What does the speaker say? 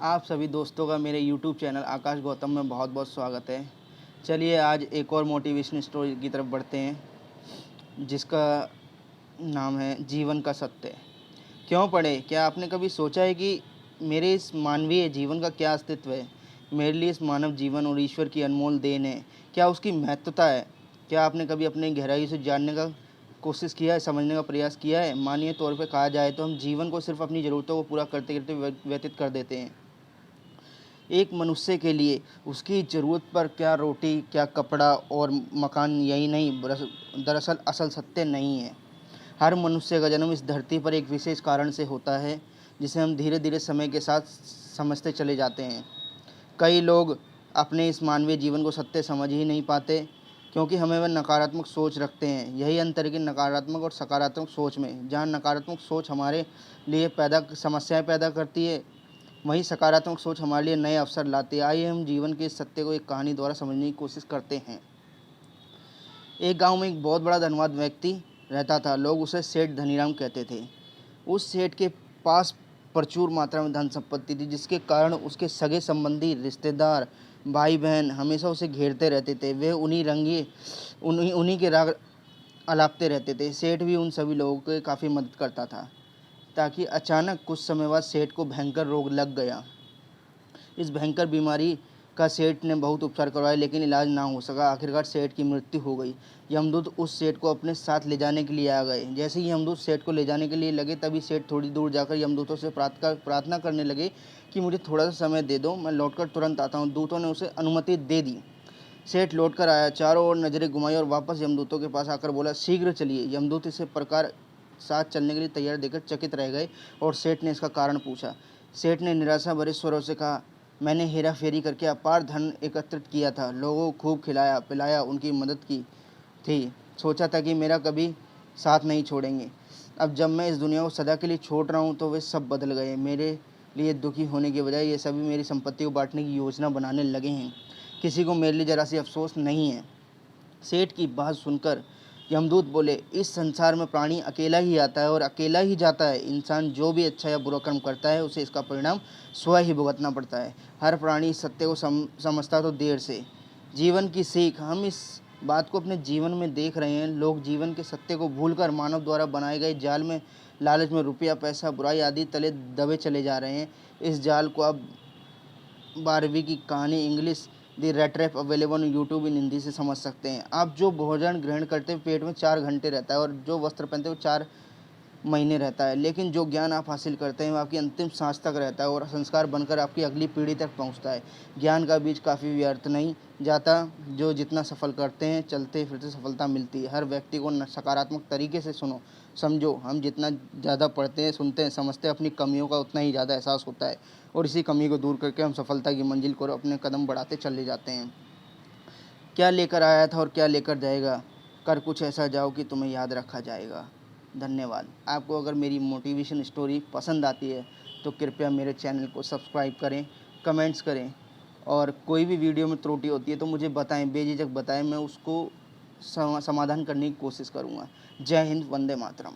आप सभी दोस्तों का मेरे YouTube चैनल आकाश गौतम में बहुत बहुत स्वागत है। चलिए आज एक और मोटिवेशन स्टोरी की तरफ बढ़ते हैं, जिसका नाम है जीवन का सत्य। क्यों पढ़े? क्या आपने कभी सोचा है कि मेरे इस मानवीय जीवन का क्या अस्तित्व है? मेरे लिए इस मानव जीवन और ईश्वर की अनमोल देन है, क्या उसकी महत्वता है? क्या आपने कभी अपने गहराई से जानने का कोशिश किया है, समझने का प्रयास किया है? मानवीय तौर पे कहा जाए तो हम जीवन को सिर्फ अपनी ज़रूरतों को पूरा करते करते व्यतीत कर देते हैं। एक मनुष्य के लिए उसकी ज़रूरत पर क्या रोटी, क्या कपड़ा और मकान, यही नहीं दरअसल असल सत्य नहीं है। हर मनुष्य का जन्म इस धरती पर एक विशेष कारण से होता है, जिसे हम धीरे धीरे समय के साथ समझते चले जाते हैं। कई लोग अपने इस मानवीय जीवन को सत्य समझ ही नहीं पाते, क्योंकि हमें वह नकारात्मक सोच रखते हैं। यही अंतर है कि नकारात्मक और सकारात्मक सोच में। जहाँ नकारात्मक सोच हमारे लिए समस्याएं पैदा करती है, वहीं सकारात्मक सोच हमारे लिए नए अवसर लाती है। आइए हम जीवन के इस सत्य को एक कहानी द्वारा समझने की कोशिश करते हैं। एक गांव में एक बहुत बड़ा धनवान व्यक्ति रहता था। लोग उसे सेठ धनीराम कहते थे। उस सेठ के पास प्रचुर मात्रा में धन संपत्ति थी, जिसके कारण उसके सगे संबंधी, रिश्तेदार, भाई बहन हमेशा उसे घेरते रहते थे। वे उन्हीं के राग अलापते रहते थे। सेठ भी उन सभी लोगों की काफ़ी मदद करता था, ताकि अचानक कुछ समय बाद सेठ को भयंकर रोग लग गया। इस भयंकर बीमारी का सेठ ने बहुत उपचार करवाए, लेकिन इलाज ना हो सका। आखिरकार सेठ की मृत्यु हो गई। यमदूत उस सेठ को अपने साथ ले जाने के लिए आ गए। जैसे ही यमदूत सेठ को ले जाने के लिए लगे, तभी सेठ थोड़ी दूर जाकर यमदूतों से प्रार्थना करने लगे कि मुझे थोड़ा सा समय दे दो, मैं लौटकर तुरंत आता हूँ। दूतों ने उसे अनुमति दे दी। सेठ लौटकर आया, चारों ओर नजरें घुमाई और वापस यमदूतों के पास आकर बोला, शीघ्र चलिए। यमदूत इसे प्रकार साथ चलने के लिए तैयार देखकर चकित रह गए और सेठ ने इसका कारण पूछा। सेठ ने निराशा भरे स्वरों से कहा, मैंने हेरा फेरी करके अपार धन एकत्रित किया था, लोगों को खूब खिलाया पिलाया, उनकी मदद की थी। सोचा था कि मेरा कभी साथ नहीं छोड़ेंगे। अब जब मैं इस दुनिया को सदा के लिए छोड़ रहा हूँ, तो वे सब बदल गए। मेरे लिए दुखी होने के बजाय ये सभी मेरी संपत्ति को बांटने की योजना बनाने लगे हैं। किसी को मेरे लिए जरा सी अफसोस नहीं है। सेठ की बात सुनकर यमदूत बोले, इस संसार में प्राणी अकेला ही आता है और अकेला ही जाता है। इंसान जो भी अच्छा या बुरा कर्म करता है, उसे इसका परिणाम स्वयं ही भुगतना पड़ता है। हर प्राणी सत्य को समझता तो देर से। जीवन की सीख, हम इस बात को अपने जीवन में देख रहे हैं। लोग जीवन के सत्य को भूलकर मानव द्वारा बनाए गए जाल में, लालच में, रुपया पैसा बुराई आदि तले दबे चले जा रहे हैं। इस जाल को अब 12वीं की कहानी English the red trap available YouTube in Hindi से समझ सकते हैं। आप जो भोजन ग्रहण करते हैं पेट में 4 घंटे रहता है, और जो वस्त्र पहनते हैं वो 4 महीने रहता है, लेकिन जो ज्ञान आप हासिल करते हैं वो आपकी अंतिम सांस तक रहता है और संस्कार बनकर आपकी अगली पीढ़ी तक पहुंचता है। ज्ञान का बीज काफ़ी व्यर्थ नहीं जाता। जो जितना सफल करते हैं, चलते फिरते सफलता मिलती है। हर व्यक्ति को सकारात्मक तरीके से समझो। हम जितना ज़्यादा पढ़ते हैं, सुनते हैं, समझते हैं, अपनी कमियों का उतना ही ज़्यादा एहसास होता है, और इसी कमी को दूर करके हम सफलता की मंजिल को अपने कदम बढ़ाते चले जाते हैं। क्या लेकर आया था और क्या लेकर जाएगा, कर कुछ ऐसा जाओ कि तुम्हें याद रखा जाएगा। धन्यवाद। आपको अगर मेरी मोटिवेशन स्टोरी पसंद आती है तो कृपया मेरे चैनल को सब्सक्राइब करें, कमेंट्स करें, और कोई भी वीडियो में त्रुटि होती है तो मुझे बताएं, बेझिझक बताएं। मैं उसको समाधान करने की कोशिश करूँगा। जय हिंद, वंदे मातरम।